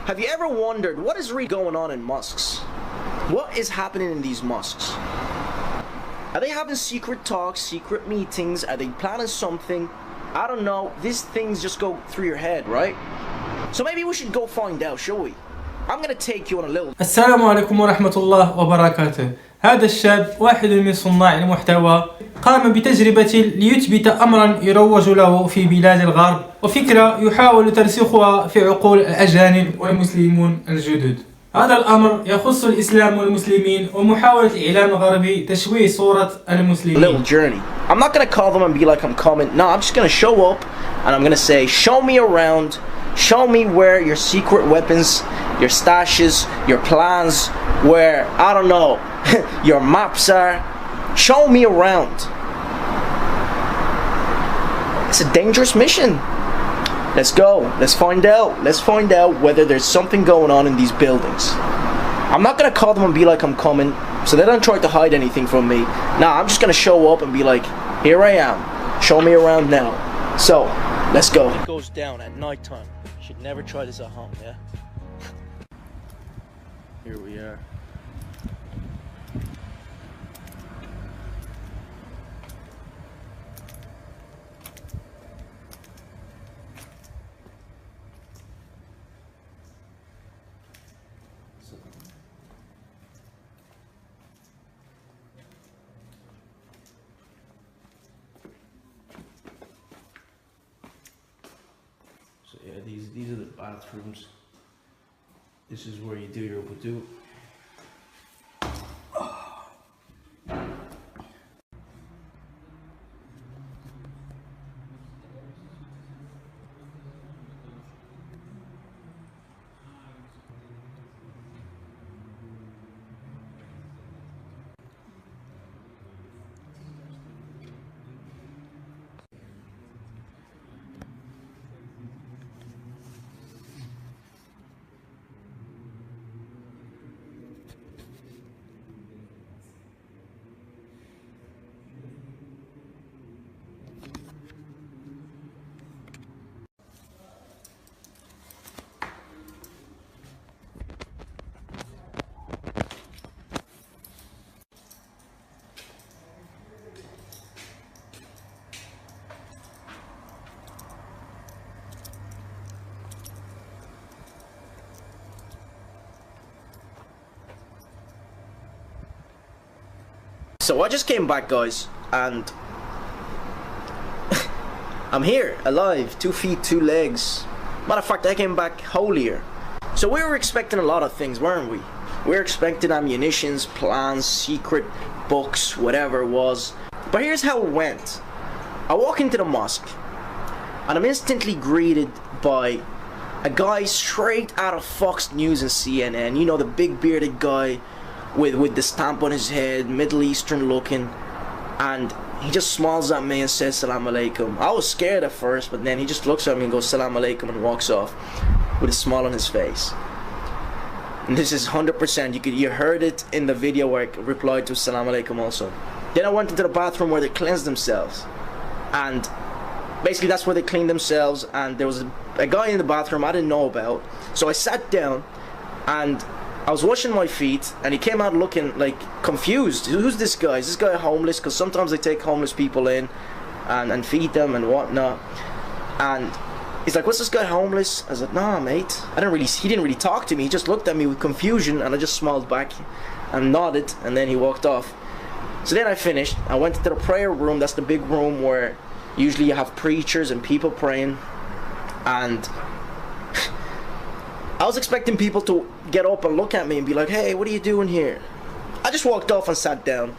Have you ever wondered what is really going on in mosques? What is happening in these mosques? Are they having secret talks, secret meetings? Are they planning something? I don't know. These things just go through your head, right? So maybe we should go find out, shall we? I'm gonna take you on a little. السلام عليكم ورحمة الله وبركاته. هذا الشاب واحد من صناع المحتوى قام بتجربة ليثبت أمرا يروج له في بلاد الغرب وفكرة يحاول ترسيخها في عقول الأجانب والمسلمون الجدد. هذا الأمر يخص الإسلام والمسلمين ومحاولة الإعلام الغربي تشويه صورة المسلمين. Little journey. I'm not gonna call them and be like I'm coming. No, I'm just gonna show up and I'm gonna say, show me around. Show me where your secret weapons, your stashes, your plans, where, I don't know, your maps are. Show me around. It's a dangerous mission. Let's go. Let's find out. Let's find out whether there's something going on in these buildings. I'm not gonna call them and be like I'm coming, so they don't try to hide anything from me. Nah, I'm just gonna show up and be like, here I am. Show me around now. So, let's go. It goes down at night time. Should never try this at home, yeah? Here we are. So yeah, these are the bathrooms. This is where you do your wudu. So I just came back, guys, and I'm here, alive, 2 feet, 2 legs. Matter of fact, I came back holier. So we were expecting a lot of things, weren't we? We were expecting ammunitions, plans, secret books, whatever it was. But here's how it went. I walk into the mosque, and I'm instantly greeted by a guy straight out of Fox News and CNN. You know, the big bearded guy with the stamp on his head, Middle Eastern looking, and he just smiles at me and says Salam Alaikum. I was scared at first, but then he just looks at me and goes Salam Alaikum and walks off with a smile on his face. And this is 100%, you heard it in the video where I replied to Salam Alaikum also. Then I went into the bathroom where they cleansed themselves, and basically that's where they cleaned themselves, and there was a guy in the bathroom I didn't know about. So I sat down and I was washing my feet, and he came out looking like confused. Who's this guy? Is this guy homeless? Because sometimes they take homeless people in and feed them and whatnot. And he's like, what's this guy homeless? I was like, nah, mate. He didn't really talk to me. He just looked at me with confusion, and I just smiled back and nodded, and then he walked off. So then I finished. I went into the prayer room. That's the big room where usually you have preachers and people praying. And I was expecting people to get up and look at me and be like, hey, what are you doing here? I just walked off and sat down.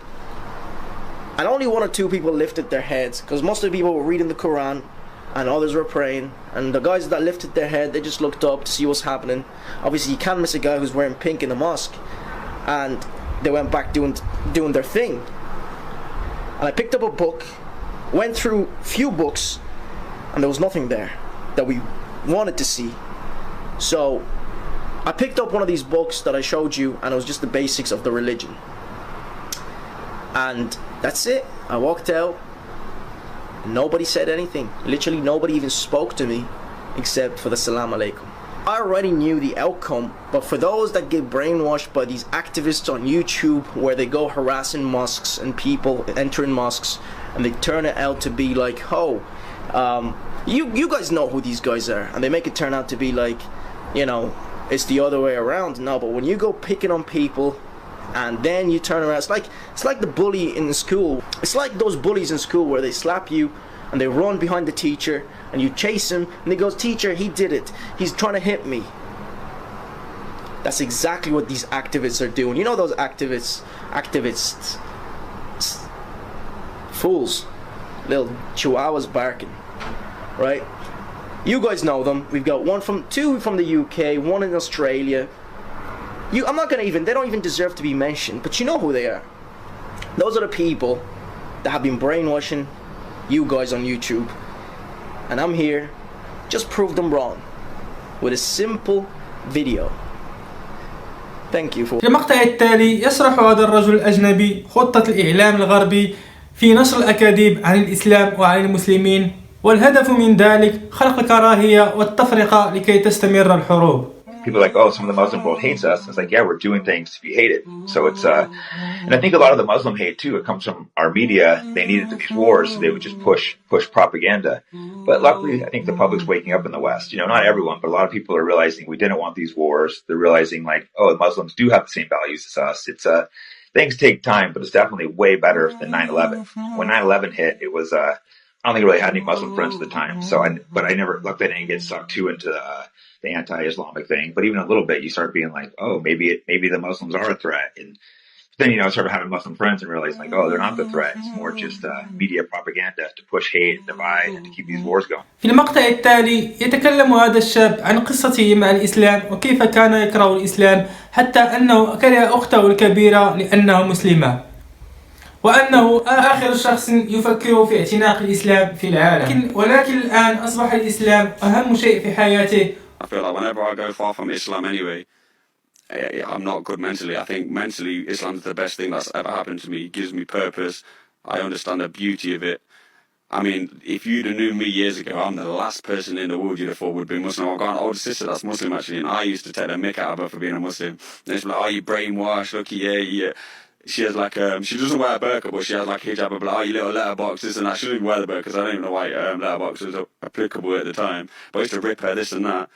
And only 1 or 2 people lifted their heads, because most of the people were reading the Quran and others were praying. And the guys that lifted their head, they just looked up to see what's happening. Obviously, you can't miss a guy who's wearing pink in the mosque. And they went back doing their thing. And I picked up a book, went through a few books, and there was nothing there that we wanted to see. So I picked up one of these books that I showed you, and it was just the basics of the religion. And that's it. I walked out. Nobody said anything. Literally nobody even spoke to me except for the Salam Alaikum. I already knew the outcome, but for those that get brainwashed by these activists on YouTube where they go harassing mosques and people entering mosques and they turn it out to be like, oh, you guys know who these guys are, and they make it turn out to be like, you know, it's the other way around. No, but when you go picking on people and then you turn around, it's like the bully in school. It's like those bullies in school where they slap you and they run behind the teacher and you chase him and he goes, teacher, he did it, he's trying to hit me. That's exactly what these activists are doing. You know those activists, fools, little chihuahuas barking, right? You guys know them. We've got two from the UK, one in Australia. I'm not gonna they don't even deserve to be mentioned, but you know who they are. Those are the people that have been brainwashing you guys on YouTube, and I'm here just prove them wrong with a simple video. Thank you for. في المقطع التالي يشرح هذا الرجل الأجنبي خطة الإعلام الغربي في نشر الأكاذيب عن الإسلام وعن المسلمين، والهدف من ذلك خلق الكراهية والتفرقة لكي تستمر الحروب. People are like, oh, some of the Muslim world hates us. It's like, yeah, we're doing things to be hated. So it's, and I think a lot of the Muslim hate too, it comes from our media. They needed these wars, so they would just push propaganda. But luckily, I think the public's waking up in the West. You know, not everyone, but a lot of people are realizing we didn't want these wars. They're realizing like, oh, the Muslims do have the same values as us. It's, things take time, but it's definitely way better than 9/11. When 9/11 hit, it was, I don't think I really had any Muslim friends at the time. But I never, luckily I didn't get sucked too into, the anti-Islamic thing, but even a little bit, you start being like, oh, maybe the Muslims are a threat, and then, you know, I started having Muslim friends and realizing like, oh, they're not the threat. It's more just media propaganda to push hate and divide and to keep these wars going. في المقطع التالي يتكلم هذا الشاب عن قصته مع الإسلام وكيف كان يكره الإسلام حتى أنه كره أخته الكبيرة لأنها مسلمة، وأنه آخر شخص يفكر في اعتناق الإسلام في العالم. ولكن الآن أصبح الإسلام أهم شيء في حياته. I feel like whenever I go far from Islam anyway, I'm not good mentally. I think mentally Islam's the best thing that's ever happened to me. It gives me purpose. I understand the beauty of it. I mean, if you'd have known me years ago, I'm the last person in the world you'd have thought would be Muslim. I've got an older sister that's Muslim actually, and I used to take the mick out of her for being a Muslim. And it's like, oh, you brainwashed, look, yeah. She has like, she doesn't wear a burqa, but she has like hijab, but like, oh, you little letterbox, this and that. She doesn't wear the burqa because I don't even know why letterbox was applicable at the time. But I used to rip her this and that.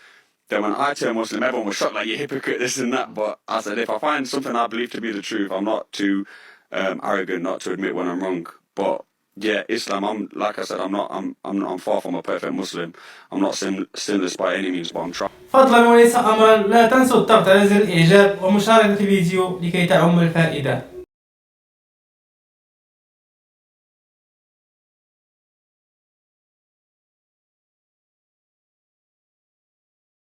Then when I turned Muslim, everyone was shocked, like, you hypocrite, this and that. But I said, if I find something I believe to be the truth, I'm not too arrogant not to admit when I'm wrong. But yeah, Islam, like I said, I'm far from a perfect Muslim. I'm not sinless by any means, but I'm trying. فضلا وليس أمرا لا تنسوا الضغط على زر الإعجاب ومشاركة الفيديو لكي تعم الفائدة.